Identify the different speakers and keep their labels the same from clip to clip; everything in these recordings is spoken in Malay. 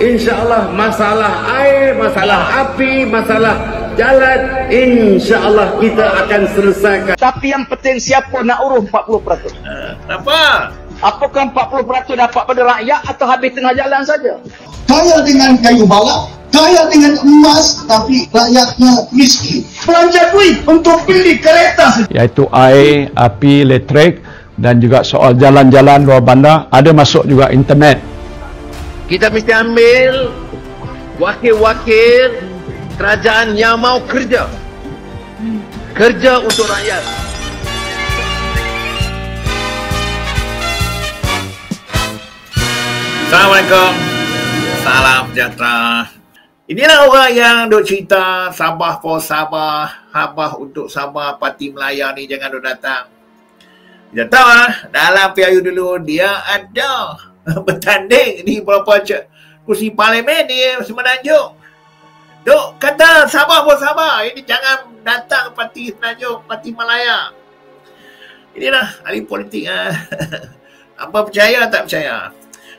Speaker 1: InsyaAllah masalah air, masalah api, masalah jalan, InsyaAllah kita akan selesaikan.
Speaker 2: Tapi yang penting siapa nak urus 40%?
Speaker 3: Kenapa?
Speaker 2: Apakah 40% dapat pada rakyat atau habis tengah jalan saja?
Speaker 4: Kaya dengan kayu balak, kaya dengan emas, tapi rakyatnya miskin.
Speaker 5: Belanja duit untuk beli kereta,
Speaker 6: iaitu air, api, elektrik dan juga soal jalan-jalan luar bandar, ada masuk juga internet.
Speaker 3: Kita mesti ambil wakil-wakil kerajaan yang mau kerja untuk rakyat. Assalamualaikum, salam sejahtera. Inilah orang yang duk cerita Sabah for Sabah, Habah untuk Sabah, Parti Melayu ni jangan duk datang. Kita tahu dalam PRU dulu dia ada bertanding di beberapa kursi parlimen di Semenanjung. Duk kata Sabah for Sabah, ini jangan datang Parti Semenanjung, Parti Malaya. Inilah ahli politik. Apa percaya tak percaya.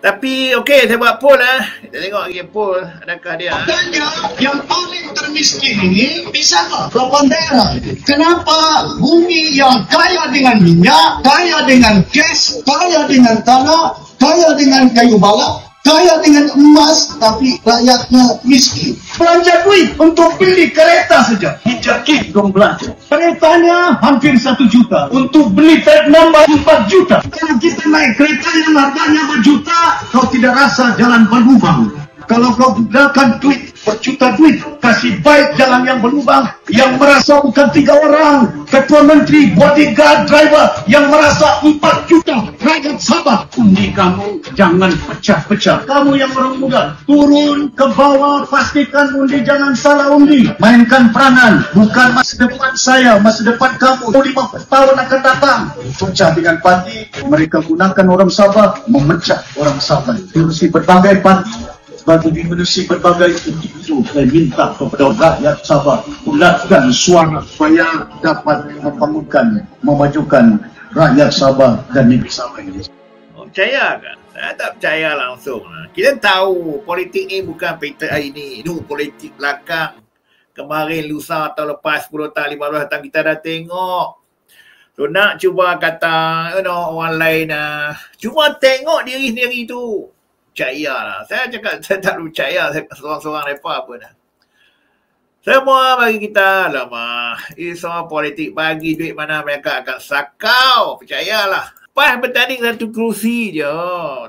Speaker 3: Tapi okey, saya buat poll Kita tengok lagi poll adakah dia.
Speaker 4: Katanya yang paling termiskin ini di sana, Labuan Daerah. Kenapa bumi yang kaya dengan minyak, kaya dengan gas, kaya dengan tanah, kaya dengan kayu balak, kaya dengan emas, tapi rakyatnya miskin?
Speaker 5: belanja duit untuk beli kereta saja. Dijaki dong belanja. Keretanya hampir 1 juta. Untuk beli flat number 4 juta. Kalau kita naik kereta yang harganya berjuta, kau tidak rasa jalan berlubang. Kalau kau gunakan duit, berjuta duit, kasih baik jalan yang berlubang, yang merasa bukan 3 orang, ketua menteri, bodyguard, driver, yang merasa 4 juta, rakyat Sabah. Undi kamu jangan pecah-pecah. Kamu yang orang muda, turun ke bawah, pastikan undi jangan salah undi. Mainkan peranan, bukan masa depan saya, masa depan kamu. 50 tahun akan datang. Pecah dengan parti, mereka gunakan orang Sabah, memecah orang Sabah. Melalui berbagai parti, bagi menusi berbagai individu, saya minta kepada rakyat Sabah bulatkan suara supaya dapat membangunkan, memajukan rakyat Sabah dan negeri Sabah ini.
Speaker 3: Percaya kan? Saya tak percaya langsung. Kita tahu politik ni bukan peta hari ni. Itu politik belakang. Kemarin, lusa atau lepas 10 tahun, 15 tahun kita dah tengok. So nak cuba kata orang lain cuma tengok diri sendiri tu. Percayalah. Saya cakap saya tak percaya seorang-seorang mereka pun. Semua bagi kita, alamak, ini semua politik, bagi duit mana mereka akan sakau. Percayalah. PAS bertanding satu kerusi je,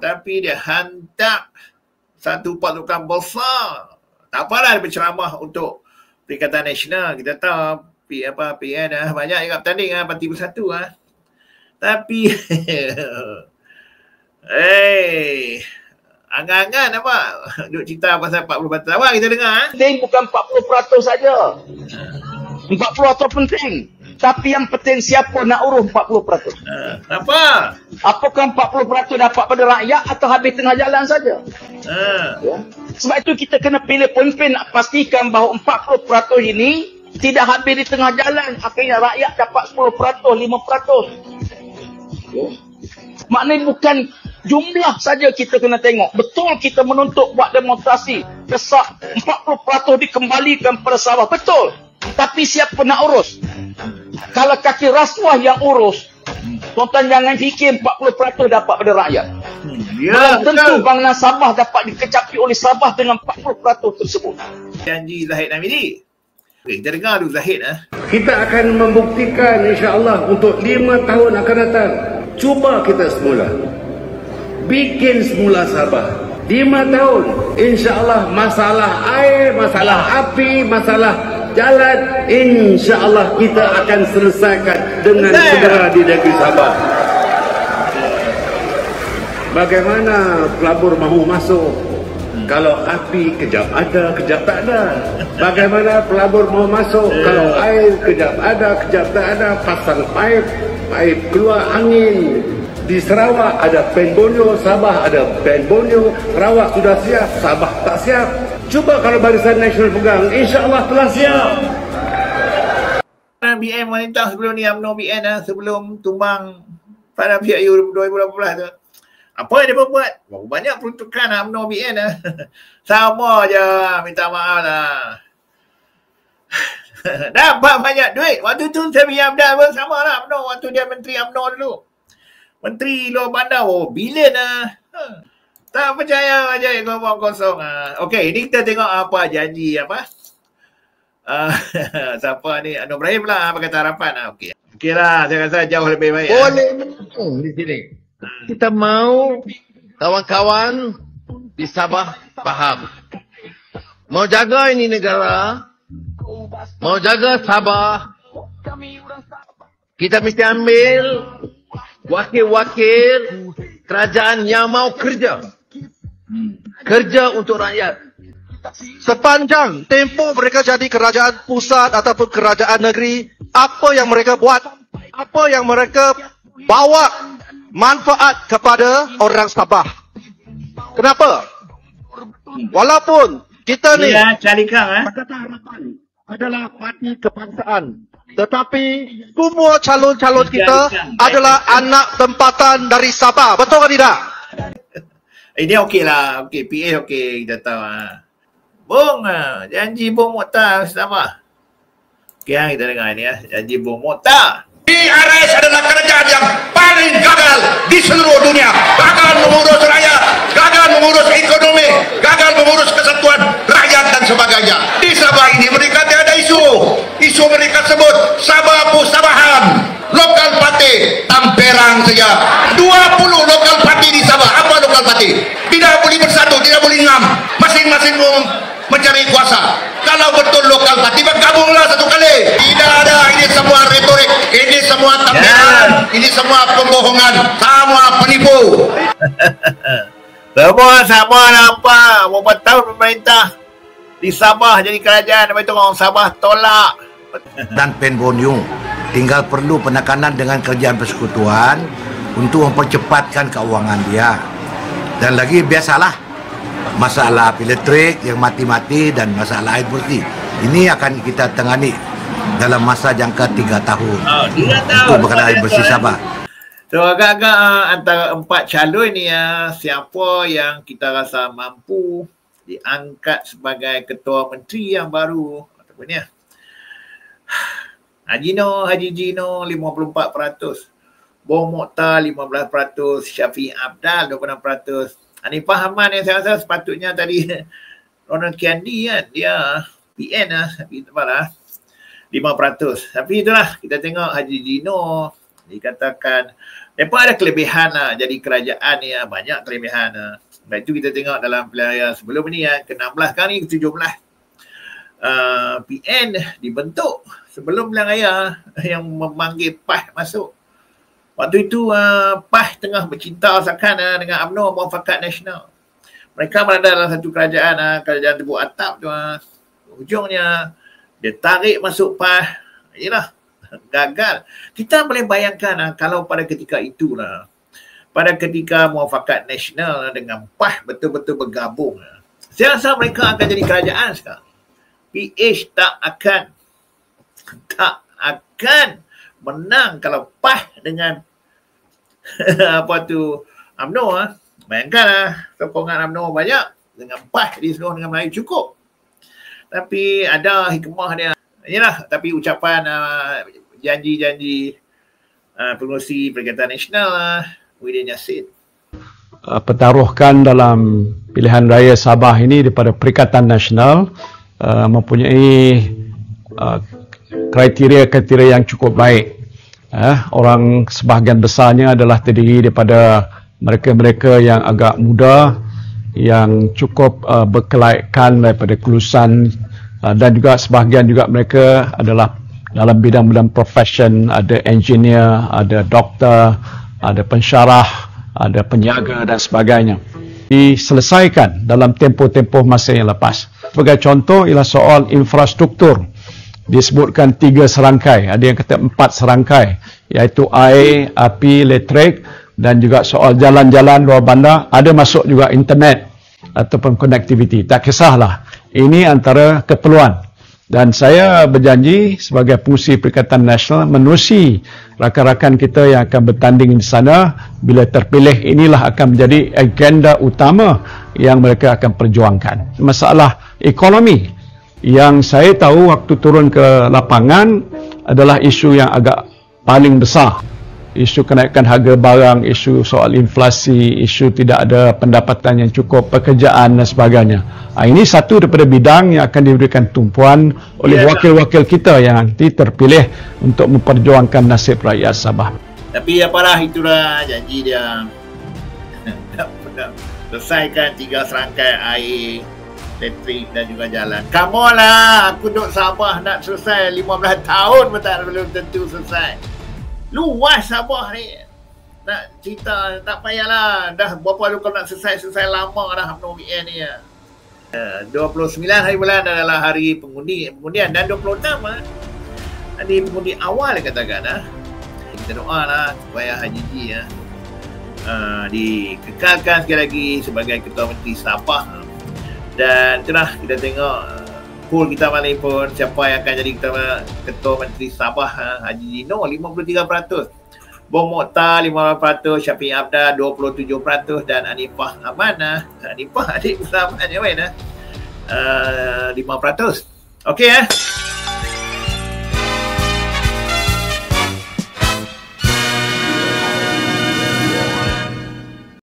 Speaker 3: tapi dia hantar satu pasukan besar. Tak apalah dia berceramah untuk Perikatan Nasional. Kita tahu PN banyak yang bertanding Parti Bersatu. Tapi angan-angan apa? Duk cerita pasal 40%. Awak kita dengar.
Speaker 2: Penting bukan 40% saja. 40% penting. Tapi yang penting siapa nak urus 40%?
Speaker 3: Apa?
Speaker 2: Apakah 40% dapat pada rakyat atau habis tengah jalan saja? Ya. Sebab itu kita kena pilih pemimpin nak pastikan bahawa 40% ini tidak habis di tengah jalan. Akhirnya rakyat dapat 10%, 5%. Ya. Maknanya bukan jumlah saja kita kena tengok. Betul kita menuntut buat demonstrasi. Desak 40% dikembalikan pada Sabah. Betul. Tapi siapa nak urus? Kalau kaki rasuah yang urus, tuan-tuan jangan fikir 40% dapat pada rakyat.
Speaker 3: Ya,
Speaker 2: tentu bangunan Sabah dapat dikecapi oleh Sabah dengan 40% tersebut.
Speaker 3: Janji Zahid Hamidi. Kita dengar dulu Zahid.
Speaker 1: Kita akan membuktikan insya-Allah untuk 5 tahun akan datang. Cuba kita semula. Bikin semula Sabah. 5 tahun. InsyaAllah masalah air, masalah api, masalah jalan, InsyaAllah kita akan selesaikan dengan segera di negeri Sabah. Bagaimana pelabur mahu masuk? Kalau api kejap ada, kejap tak ada. Bagaimana pelabur mahu masuk? Kalau air kejap ada, kejap tak ada. Pasang paip keluar angin. Di Sarawak ada Pen Borneo, Sabah ada Pen Borneo. Sarawak sudah siap, Sabah tak siap. Cuba kalau Barisan Nasional pegang, insya-Allah telah siap.
Speaker 3: BN wanita sebelum ni, UMNO BN sebelum tumbang pada PRU 2018 tu. Apa yang dia buat? Berapa banyak peruntukan UMNO BN sama je, minta maaf lah. Dapat banyak duit. Waktu tu Syafiee Hamdan pun sama lah UMNO. Waktu dia Menteri UMNO dulu. Menteri luar bandar, bilion lah. Tak percaya aja ngomong kosong. Okey, ini kita tengok apa janji apa. Siapa ni? Anwar Ibrahim lah apa kata harapan. Okey lah, saya rasa jauh lebih baik.
Speaker 7: Boleh menang di sini. Kita mau kawan-kawan di Sabah faham. Mau jaga ini negara, mau jaga Sabah, kita mesti ambil wakil-wakil kerajaan yang mau kerja. Kerja untuk rakyat.
Speaker 8: Sepanjang tempoh mereka jadi kerajaan pusat ataupun kerajaan negeri, apa yang mereka buat, apa yang mereka bawa manfaat kepada orang Sabah. Kenapa? Walaupun kita ni Pakatan Harapan adalah parti kebangsaan, tetapi semua calon-calon kita adalah anak tempatan dari Sabah. Betul ke tidak?
Speaker 3: Ini okey lah. Okey, PA okey, kita tahu. Bung, janji Bung Mokhtar Sabah. Okey, kita dengar ni janji Bung Mokhtar.
Speaker 9: PRS adalah kerajaan yang paling gagal di seluruh dunia. Gagal mengurus rakyat, gagal mengurus ekonomi, gagal mengurus kesatuan rakyat dan sebagainya. Di Sabah ini mereka tiada isu. Isu mereka sebut Sabah Pusabahan. Lokal parti Tamperang saja. 20 lokal parti di Sabah. Apa lokal parti? Tidak boleh bersatu, tidak boleh ngam. Masing-masing mencari kuasa. Kalau betul lokal parti, bergabunglah satu kali. Tidak ada, ini semua retorik, ini semua tampilan, ini semua pembohongan, semua penipu.
Speaker 3: Semua nampak. Berapa tahun pemerintah di Sabah jadi kerajaan, lepas itu orang Sabah tolak.
Speaker 9: Dan Pen Bonyung tinggal perlu penekanan dengan kerajaan persekutuan untuk mempercepatkan keuangan dia. Dan lagi biasalah, masalah api elektrik yang mati-mati dan masalah air bersih. Ini akan kita tangani dalam masa jangka 3 tahun.
Speaker 3: 3 tahun.
Speaker 9: Untuk berkaitan air bersih Sabah.
Speaker 3: So agak-agak antara 4 calon ni siapa yang kita rasa mampu diangkat sebagai ketua menteri yang baru ataupun ni Haji Jino 54%, Bung Mokhtar 15%, Syafiee Hamdan 26%. Hanifah Hamad yang saya rasa sepatutnya tadi Ronald Kiandi kan, dia PN tapi tepalah 5%. Tapi itulah, kita tengok Haji Jino dikatakan mereka ada kelebihan jadi kerajaan ni banyak kelebihan. Baik itu kita tengok dalam pilihan raya sebelum ni ke-16 kali ke-17 PN dibentuk sebelum pilihan raya yang memanggil PAS masuk. Waktu itu PAS tengah bercinta asalkan dengan UMNO Muafakat Nasional. Mereka berada dalam satu kerajaan tebuk atap tu. Ujungnya dia tarik masuk PAS. Yalah, gagal. Kita boleh bayangkan kalau pada ketika itulah, pada ketika Muafakat Nasional dengan PAS betul-betul bergabung, saya rasa mereka akan jadi kerajaan sekarang. PH tak akan menang kalau PAS dengan UMNO. Bayangkan sokongan UMNO banyak dengan PAS di seluruh negara Melayu cukup. Tapi ada hikmah dia. Yalah, tapi ucapan janji-janji pengurusi Perikatan Nasional Muhyiddin Yassin
Speaker 6: pertaruhkan dalam pilihan raya Sabah ini daripada Perikatan Nasional mempunyai kriteria-kriteria yang cukup baik. Orang sebahagian besarnya adalah terdiri daripada mereka-mereka yang agak muda, yang cukup berkelaikan daripada kelulusan, dan juga sebahagian juga mereka adalah dalam bidang-bidang profession, ada engineer, ada doktor, ada pensyarah, ada penjaga dan sebagainya. Diselesaikan dalam tempoh-tempoh masa yang lepas. Sebagai contoh ialah soal infrastruktur. Disebutkan 3 serangkai, ada yang kata 4 serangkai, iaitu air, api, elektrik dan juga soal jalan-jalan luar bandar, ada masuk juga internet ataupun connectivity. Tak kisahlah, ini antara keperluan Dan saya berjanji sebagai pengurusi Perikatan Nasional menerusi rakan-rakan kita yang akan bertanding di sana. Bila terpilih, inilah akan menjadi agenda utama yang mereka akan perjuangkan. Masalah ekonomi yang saya tahu waktu turun ke lapangan adalah isu yang agak paling besar. Isu kenaikan harga barang, isu soal inflasi, isu tidak ada pendapatan yang cukup, pekerjaan dan sebagainya. Ini satu daripada bidang yang akan diberikan tumpuan oleh wakil-wakil kita yang nanti terpilih untuk memperjuangkan nasib rakyat Sabah.
Speaker 3: Tapi apalah, itulah janji dia. Selesaikan 3 serangkai air, elektrik dan juga jalan. Come on lah, aku duduk Sabah nak selesai 15 tahun pun belum tentu selesai. Luas Sabah ni. Nak cerita, tak payahlah. Dah berapa lu kalau nak selesai lama dah UMNO ni. 29 hari bulan adalah hari pengundian dan 26 hari pengundi awal katakan. Kita doa lah supaya Haji G dikekalkan sekali lagi sebagai Ketua Menteri Sabah. Dan itulah kita tengok pool kita malam pun siapa yang akan jadi Ketua Menteri Sabah. Haji Dino 53%, Bong Mokhtar 15%, Syafiq Abdal 27% dan Anifah Aman Anifah adik Ustaz Aman 5%. Okey